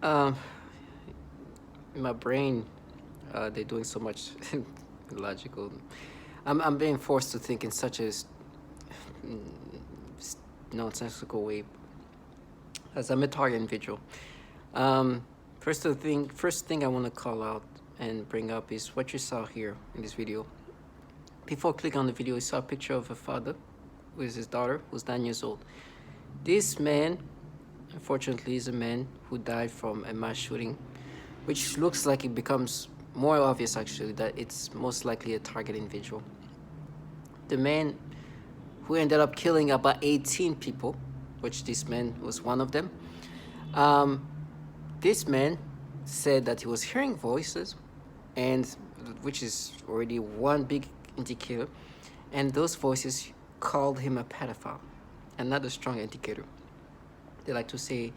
Um, in my brain, they're doing so much logical. I'm being forced to think in such a mm, nonsensical way as I'm a target individual. Um, first thing I want to call out and bring up is what you saw here in this video. Before clicking on the video, you saw a picture of a father with his daughter who's 9 years old. This man, unfortunately, is a man who died from a mass shooting, which looks like it becomes more obvious actually that it's most likely a target individual. The man who ended up killing about 18 people, which this man was one of them. Um, this man said that he was hearing voices, and which is already one big indicator, and those voices called him a pedophile. Another strong indicator. They like to say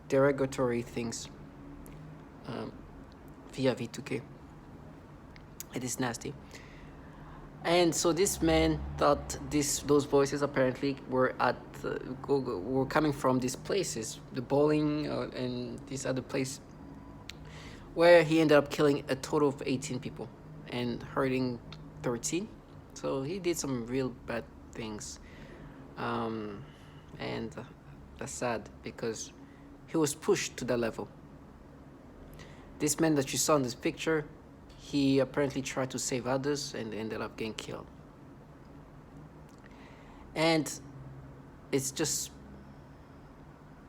derogatory things um, via V2K. It is nasty. And so this man thought those voices apparently were were coming from these places, the bowling and this other place, where he ended up killing a total of 18 people and hurting 13. So he did some real bad things, and that's sad because he was pushed to that level. This man that you saw in this picture, he apparently tried to save others and ended up getting killed. And it's just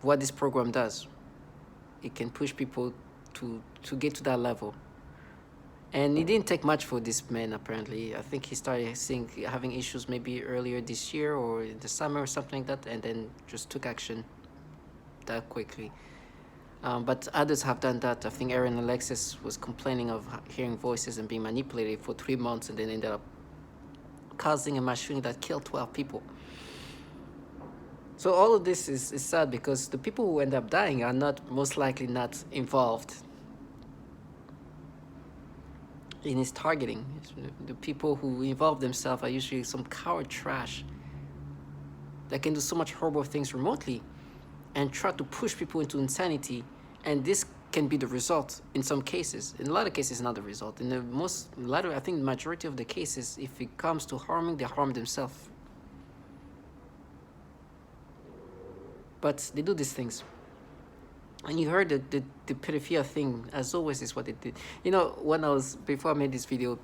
what this program does. It can push people to get to that level. And it didn't take much for this man, apparently. I think he started having issues maybe earlier this year or in the summer or something like that, and then just took action that quickly. But others have done that. I think Aaron Alexis was complaining of hearing voices and being manipulated for 3 months and then ended up causing a mass shooting that killed 12 people. So all of this is sad because the people who end up dying are most likely not involved in his targeting. The people who involve themselves are usually some coward trash that can do so much horrible things remotely and try to push people into insanity, and this can be the result in some cases. In a lot of cases, not the result. In I think the majority of the cases, if it comes to harming, they harm themselves. But they do these things. And you heard the pedophilia thing, as always, is what they did. Before I made this video,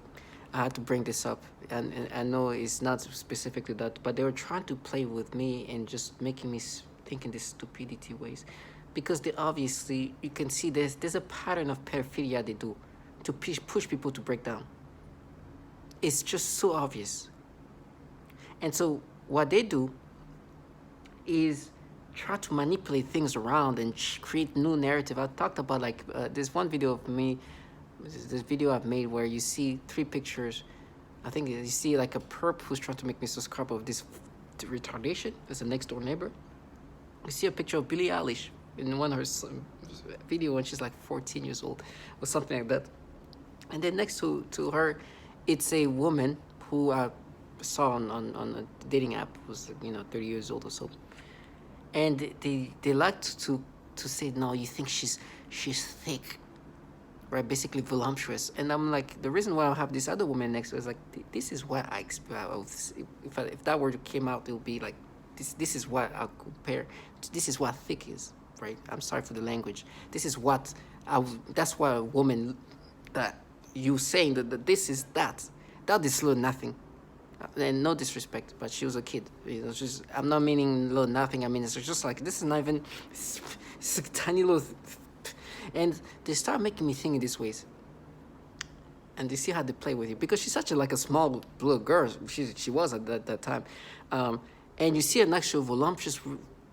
I had to bring this up, and I know it's not specifically that, but they were trying to play with me and just making me think in these stupidity ways, because they obviously, you can see there's a pattern of pedophilia they do to push people to break down. It's just so obvious. And so what they do is try to manipulate things around and create new narrative. I talked about there's one video of me, this video I've made where you see 3 pictures. I think you see like a perp who's trying to make me subscribe of this retardation as a next door neighbor. You see a picture of Billie Eilish in one of her video when she's like 14 years old or something like that. And then next to her, it's a woman who I saw on a dating app, who's 30 years old or so. And they like to say, no, you think she's thick, right? Basically voluptuous. And I'm like, the reason why I have this other woman next to her is like, this is what I expect. If that word came out, it would be like, this is what I'll compare. This is what thick is, right? I'm sorry for the language. This is what that's why a woman that you saying that this is that is little nothing. And no disrespect, but she was a kid. I'm not meaning little nothing. I mean, it's just like, this is not even, it's a tiny little, and they start making me think in these ways. And they see how they play with you, because she's such a small little girl. She was at that time. And you see an actual voluptuous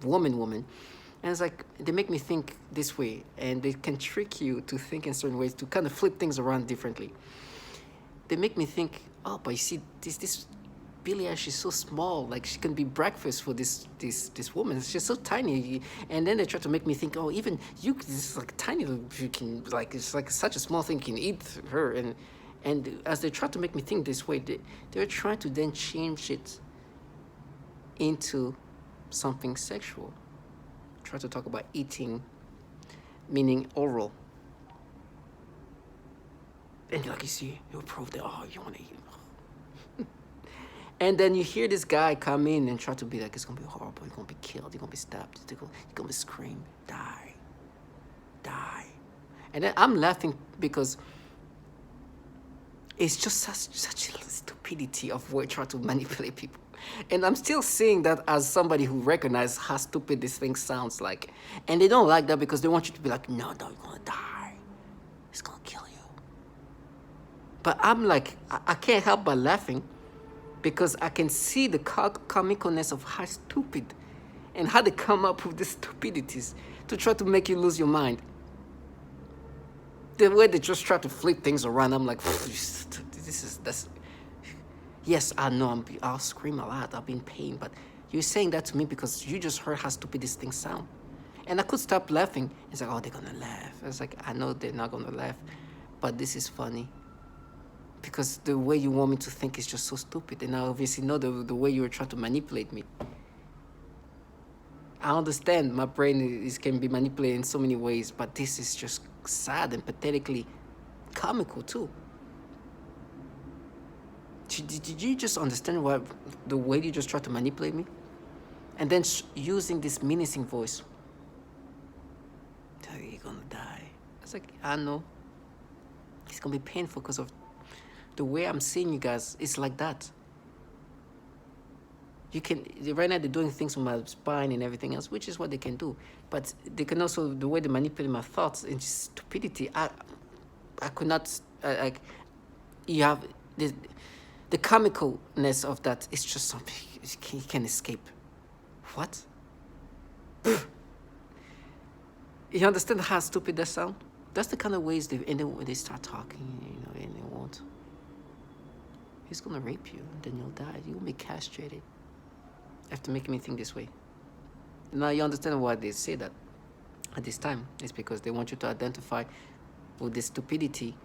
woman, and it's like, they make me think this way, and they can trick you to think in certain ways, to kind of flip things around differently. They make me think, oh, but you see, this Billie Eilish is so small, like she can be breakfast for this woman. She's so tiny, and then they try to make me think, oh, even you, this is like tiny, you can, like, it's like such a small thing, you can eat her, and as they try to make me think this way, they're trying to then change it into something sexual. Try to talk about eating meaning oral. And you're like, you see, you prove that, oh, you want to eat. And then you hear this guy come in and try to be like, it's going to be horrible. You're going to be killed. You're going to be stabbed. You're going to be screamed, die, die. And then I'm laughing because it's just such a stupidity of way trying to manipulate people. And I'm still seeing that as somebody who recognizes how stupid this thing sounds like. And they don't like that because they want you to be like, no, you're going to die. It's going to kill you. But I'm like, I can't help but laughing because I can see the comicalness of how stupid and how they come up with these stupidities to try to make you lose your mind. The way they just try to flip things around, I'm like, that's. Yes, I know I'll scream a lot, I'll be in pain, but you're saying that to me because you just heard how stupid these things sound. And I could stop laughing. It's like, oh, they're gonna laugh. It's like, I know they're not gonna laugh, but this is funny. Because the way you want me to think is just so stupid. And I obviously know the way you were trying to manipulate me. I understand my brain can be manipulated in so many ways, but this is just sad and pathetically comical too. Did you just understand the way you just tried to manipulate me? And then using this menacing voice. You're gonna die. It's like, I know. It's gonna be painful because of the way I'm seeing you guys. It's like that. You can, right now they're doing things with my spine and everything else, which is what they can do. But they can also, the way they manipulate my thoughts and just stupidity, I could not, like, you have, the comicalness of that is just something you can't escape. What? You understand how stupid that sounds? That's the kind of ways they start talking, and they won't. He's gonna rape you, and then you'll die. You'll be castrated. After making me think this way. Now you understand why they say that at this time. It's because they want you to identify with this stupidity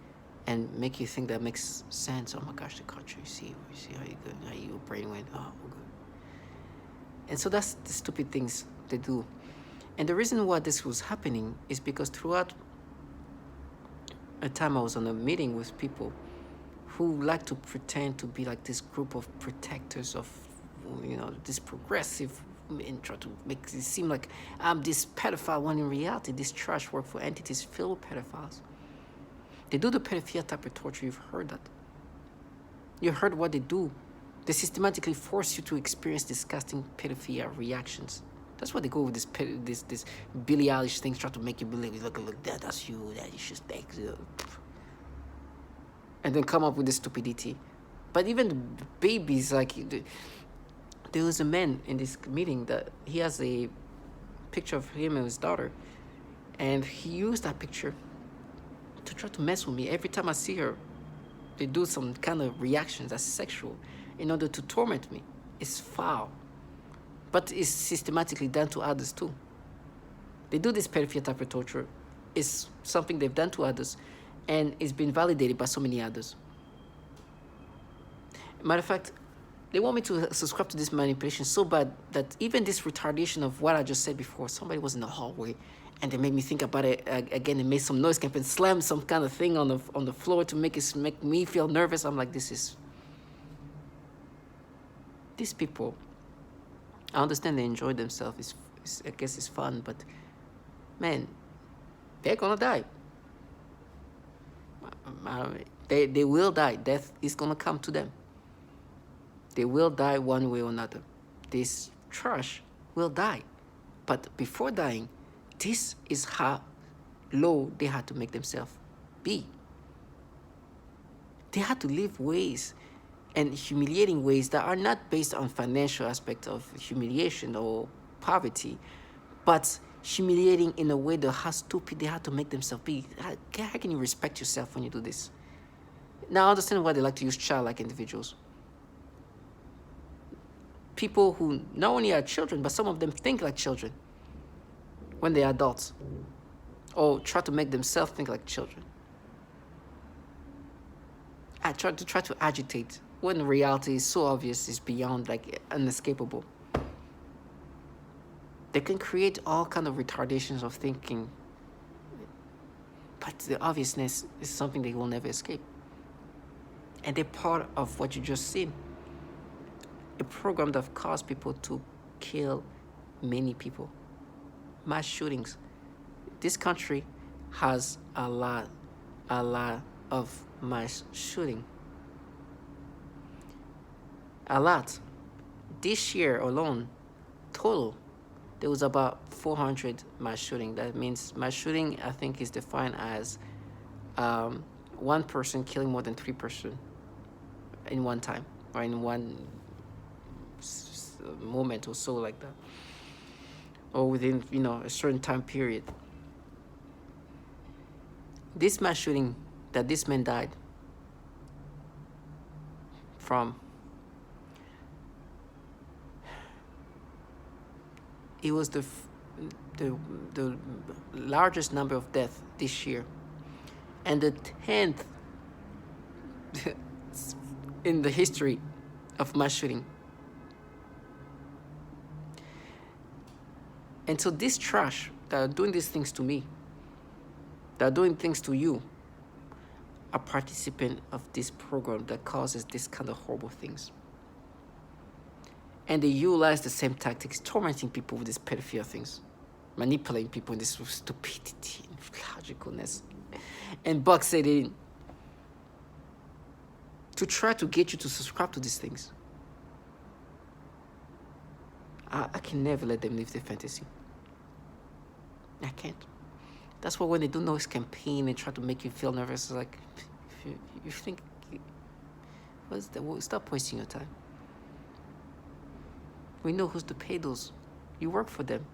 and make you think that makes sense. Oh my gosh, the culture, you see how you good, how your brain went, oh, we're good. And so that's the stupid things they do. And the reason why this was happening is because throughout a time I was on a meeting with people who like to pretend to be like this group of protectors of, this progressive, and try to make it seem like I'm this pedophile, when in reality, this trash work for entities filled with pedophiles. They do the pedophilia type of torture. You've heard that. You heard what they do. They systematically force you to experience disgusting pedophilia reactions. That's why they go with this Billie Eilish thing, try to make you believe, look, that's you, that you should take. And then come up with this stupidity. But even the babies, like, there was a man in this meeting that he has a picture of him and his daughter. And he used that picture to try to mess with me. Every time I see her, they do some kind of reactions that's sexual in order to torment me. It's foul. But it's systematically done to others too. They do this pedophilia type of torture. It's something they've done to others, and it's been validated by so many others. Matter of fact, they want me to subscribe to this manipulation so bad that even this retardation of what I just said before, somebody was in the hallway and they made me think about it again and made some noise, and slammed some kind of thing on the floor to make me feel nervous. I'm like, these people, I understand they enjoy themselves. I guess it's fun, but man, they're gonna die. They will die. Death is gonna come to them. They will die one way or another. This trash will die. But before dying, this is how low they had to make themselves be. They had to live ways and humiliating ways that are not based on financial aspect of humiliation or poverty, but humiliating in a way that how stupid they had to make themselves be. How can you respect yourself when you do this? Now I understand why they like to use childlike individuals. People who not only are children, but some of them think like children when they're adults, or try to make themselves think like children. I try to agitate when the reality is so obvious, it's beyond, like, unescapable. They can create all kind of retardations of thinking the obviousness is something they will never escape. And they're part of what you just seen. A program that caused people to kill many people. Mass shootings. This country has a lot of mass shooting. A lot. This year alone, total, there was about 400 mass shooting. That means mass shooting, I think, is defined as one person killing more than 3% in one time, or in one moment or so, like that, or within a certain time period. This mass shooting that this man died from, it was the largest number of deaths this year, and the 10th in the history of mass shooting. And so this trash that are doing these things to me, that are doing things to you, are participant of this program that causes this kind of horrible things. And they utilize the same tactics, tormenting people with these pedophilia things, manipulating people in this stupidity and logicalness, and box it in to try to get you to subscribe to these things. I can never let them live their fantasy. I can't. That's why when they do noise campaign and try to make you feel nervous, it's like, you think, stop wasting your time. We know who's to pay those. You work for them.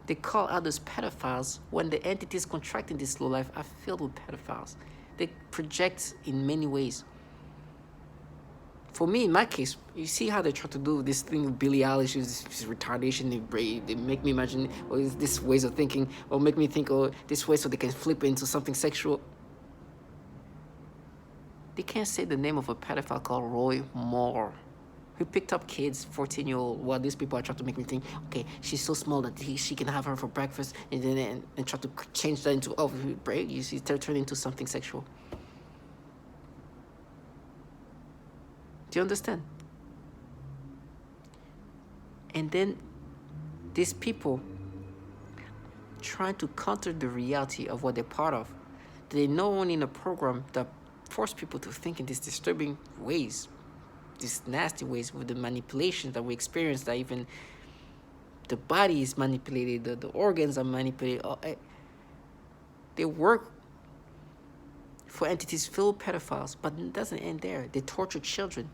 They call others pedophiles when the entities contracting this low life are filled with pedophiles. They project in many ways. For me, in my case, you see how they try to do this thing with Billie Eilish, this retardation, they make me imagine, this ways of thinking, or make me think, this way so they can flip into something sexual. They can't say the name of a pedophile called Roy Moore, who picked up kids, 14-year-old, while these people are trying to make me think, okay, she's so small that she can have her for breakfast, and then and try to change that into, you see, turn into something sexual. Do you understand? And then these people trying to counter the reality of what they're part of. They're not only in a program that force people to think in these disturbing ways, these nasty ways, with the manipulations that we experience, that even the body is manipulated, the organs are manipulated. They work for entities filled with pedophiles, but it doesn't end there. They torture children.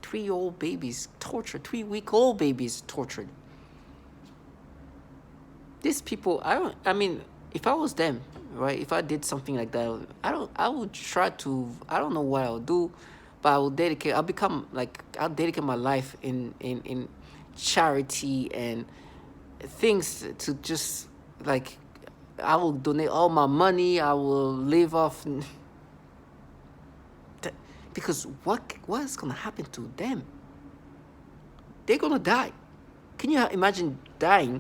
3-year-old babies tortured, 3-week-old babies tortured. These people, if I was them, right, if I did something like that, I would try to, I don't know what I'll do, but I'll dedicate my life in charity and things to just, like, I will donate all my money, I will live off. Because what is going to happen to them? They're going to die. Can you imagine dying?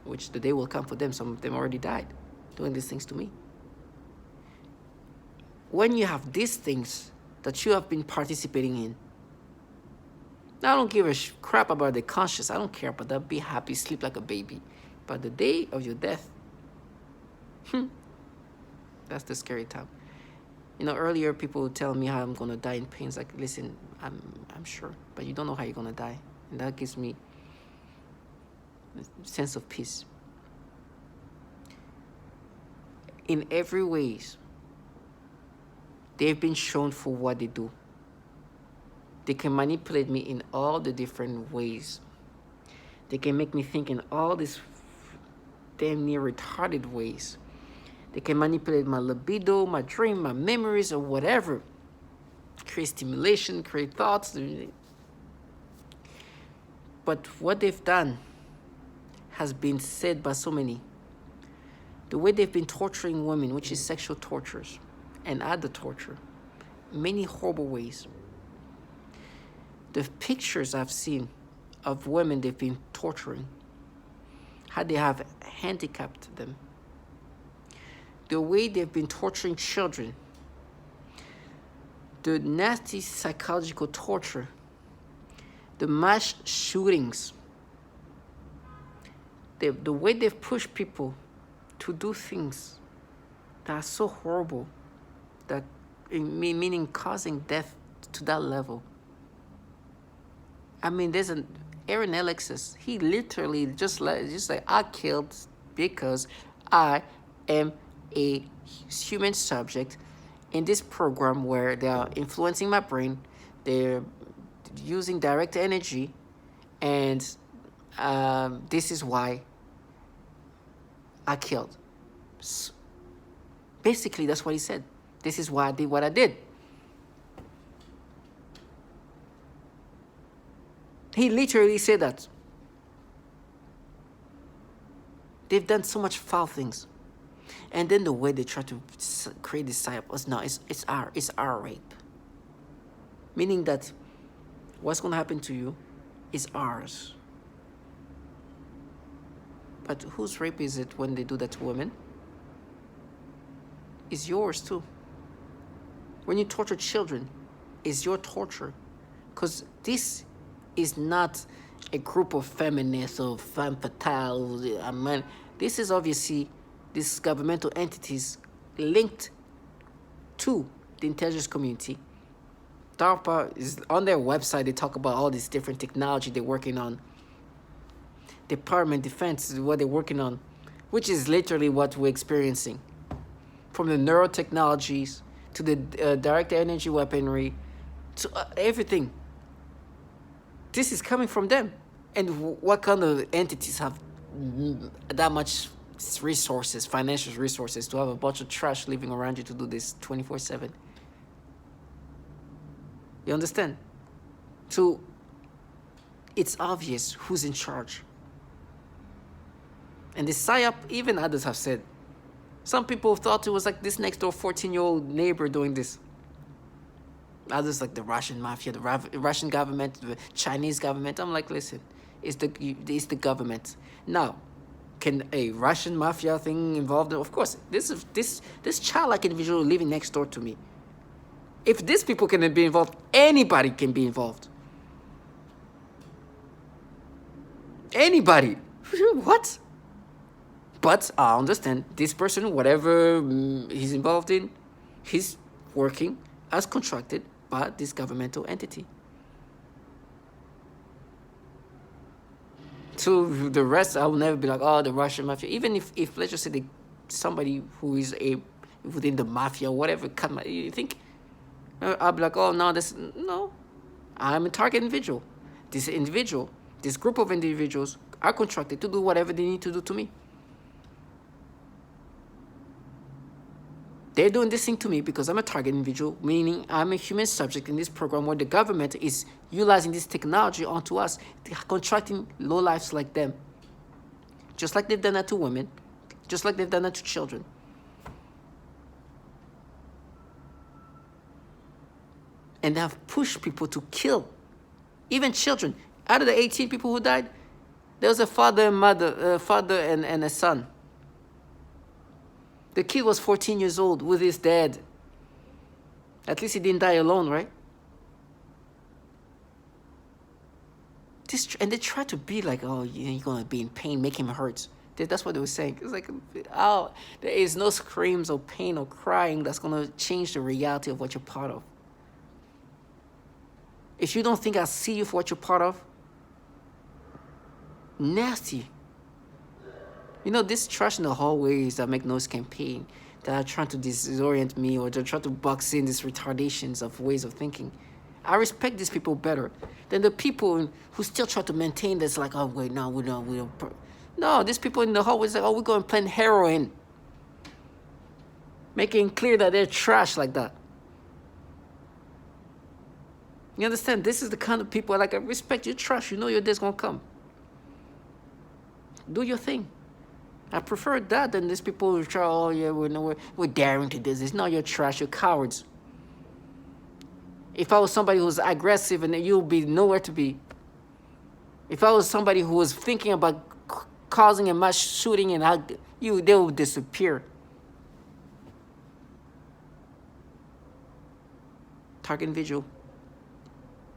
Which the day will come for them. Some of them already died doing these things to me. When you have these things that you have been participating in, I don't give a crap about the conscience. I don't care about that. Be happy, sleep like a baby. But the day of your death, that's the scary time. Earlier people would tell me how I'm gonna die in pain. It's like, listen, I'm sure, but you don't know how you're gonna die, and that gives me a sense of peace. In every ways, they've been shown for what they do. They can manipulate me in all the different ways. They can make me think in all these damn near retarded ways. They can manipulate my libido, my dream, my memories, or whatever. Create stimulation, create thoughts. But what they've done has been said by so many. The way they've been torturing women, which is sexual tortures, and other torture, many horrible ways. The pictures I've seen of women they've been torturing, how they have handicapped them, the way they've been torturing children, the nasty psychological torture, the mass shootings, the way they've pushed people to do things that are so horrible, that meaning causing death to that level. I mean, there's an Aaron Alexis. He literally just like I killed because I am a human subject in this program where they are influencing my brain. They're using direct energy, and this is why I killed. So basically, that's what he said. This is why I did what I did. He literally said that. They've done so much foul things. And then the way they try to create this psyop was, no, it's our rape. Meaning that what's going to happen to you is ours. But whose rape is it when they do that to women? It's yours too. When you torture children, it's your torture. Because this is not a group of feminists or femme fatale. This is obviously these governmental entities linked to the intelligence community. DARPA is on their website. They talk about all this different technology they're working on. Department of Defense is what they're working on, which is literally what we're experiencing. From the neurotechnologies to the direct energy weaponry to everything. This is coming from them. And what kind of entities have that much resources, financial resources, to have a bunch of trash living around you to do this 24/7? You understand? So it's obvious who's in charge. And the PSYOP, even others have said, some people thought it was like this next door 14-year-old neighbor doing this. Others like the Russian mafia, the Russian government, the Chinese government. I'm like, listen, it's the government. Now, can a Russian mafia thing involved? Of course, this childlike individual living next door to me. If these people can be involved, anybody can be involved. Anybody. What? But I understand this person, whatever he's involved in, he's working as contracted by this governmental entity. So the rest, I will never be like, oh, the Russian mafia. Even if let's just say somebody who is within the mafia or whatever, you think, I'll be like, oh, no, I'm a target individual. This group of individuals are contracted to do whatever they need to do to me. They're doing this thing to me because I'm a target individual, meaning I'm a human subject in this program where the government is utilizing this technology onto us, contracting lowlifes like them. Just like they've done that to women, just like they've done that to children. And they have pushed people to kill, even children. Out of the 18 people who died, there was a father and a son. The kid was 14 years old with his dad. At least he didn't die alone, right? And they try to be like, oh, you're going to be in pain, make him hurt. That's what they were saying. It's like, oh, there is no screams or pain or crying that's going to change the reality of what you're part of. If you don't think I see you for what you're part of, nasty. You know, this trash in the hallways that make noise campaign, that are trying to disorient me, or they're trying to box in these retardations of ways of thinking. I respect these people better than the people who still try to maintain this, like, oh, wait, no, we don't. No, these people in the hallways, like, oh, we're going to plant heroin. Making clear that they're trash like that. You understand? This is the kind of people, like, I respect your trash. You know your day's going to come. Do your thing. I prefer that than these people who try, oh, yeah, we're daring to do this. No, you're trash. You're cowards. If I was somebody who was aggressive, and you'll be nowhere to be. If I was somebody who was thinking about causing a mass shooting, and they will disappear. target individual,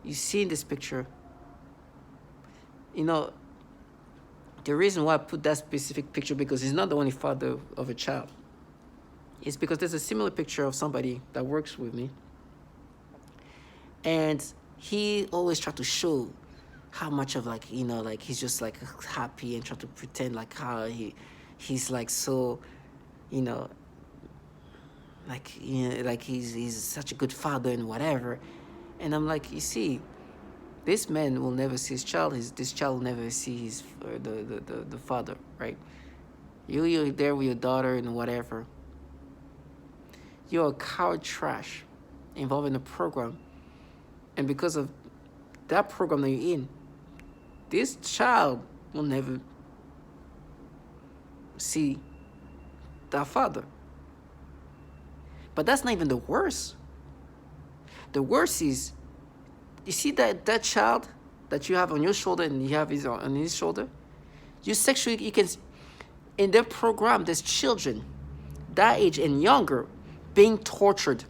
you see in this picture, you know, the reason why I put that specific picture, because he's not the only father of a child, is because there's a similar picture of somebody that works with me. And he always tried to show how much of like, you know, like he's just like happy and try to pretend like how he's like so, you know, like, you know, like he's such a good father and whatever. And I'm like, you see, this man will never see his child. This child will never see his the father, right? You're there with your daughter and whatever. You're a coward trash involved in a program. And because of that program that you're in, this child will never see that father. But that's not even the worst. The worst is, you see that child that you have on your shoulder and you have on his shoulder? You can, in their program, there's children that age and younger being tortured.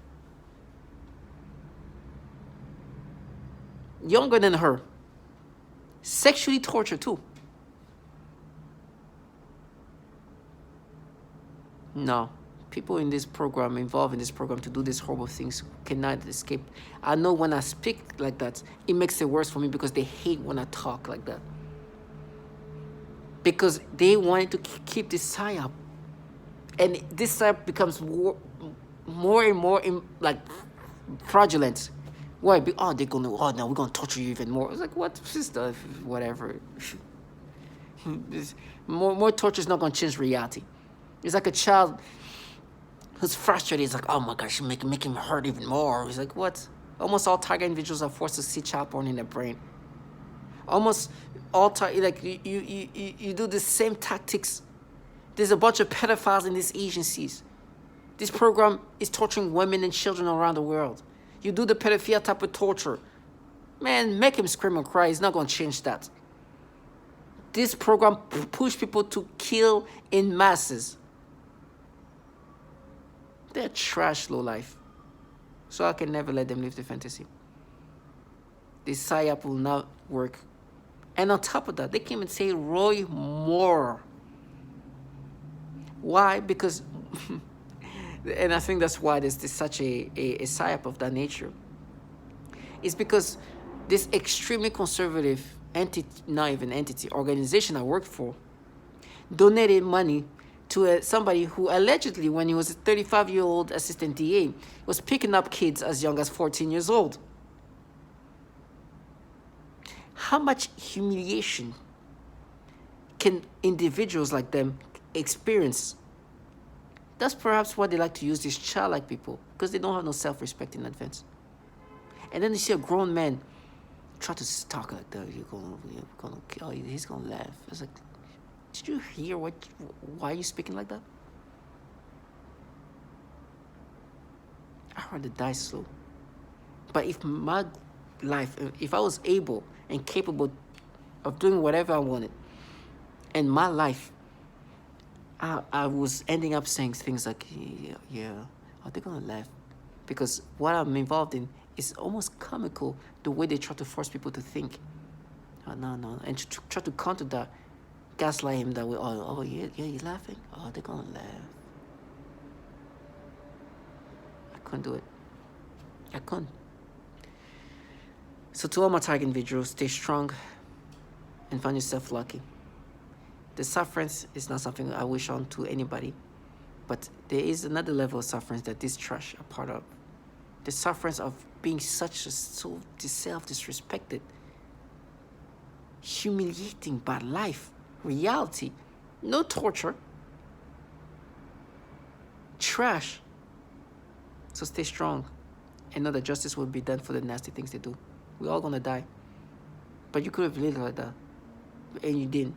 Younger than her. Sexually tortured too. No. People in this program, involved in this program to do these horrible things, cannot escape. I know when I speak like that, it makes it worse for me because they hate when I talk like that. Because they wanted to keep this psyop. And this psyop becomes more and more like fraudulent. Why? Oh, they're gonna. Oh, no, we're gonna torture you even more. It's like, what, sister? Whatever. more torture is not gonna change reality. It's like a child who's frustrated. He's like, oh my gosh, make him hurt even more. He's like, what? Almost all target individuals are forced to see child porn in their brain. Almost all like you do the same tactics. There's a bunch of pedophiles in these agencies. This program is torturing women and children around the world. You do the pedophilia type of torture. Man, make him scream and cry. It's not going to change that. This program push people to kill in masses. They're trash low life. So I can never let them live the fantasy. This psyop will not work. And on top of that, they came and say Roy Moore. Why? Because... and I think that's why there's such a psyop of that nature. It's because this extremely conservative organization I worked for, donated money to somebody who allegedly, when he was a 35-year-old assistant DA, was picking up kids as young as 14 years old. How much humiliation can individuals like them experience? That's perhaps why they like to use these childlike people, because they don't have no self-respect in advance. And then you see a grown man try to talk like that. He's gonna laugh. It's like, did you hear why are you speaking like that? I'd rather die slow. But if my life, if I was able and capable of doing whatever I wanted, and my life, I was ending up saying things like, yeah, are they gonna laugh? Because what I'm involved in is almost comical, the way they try to force people to think. No. And to try to counter that, gaslight him that way. Oh, yeah, you're laughing? Oh, they're gonna laugh. I couldn't do it. I couldn't. So to all my target individuals, stay strong and find yourself lucky. The sufferance is not something I wish on to anybody, but there is another level of sufferance that this trash are part of. The sufferance of being so self-disrespected, humiliating by life, reality, no torture, trash. So stay strong and know that justice will be done for the nasty things they do. We're all gonna die. But you could have lived like that, and you didn't.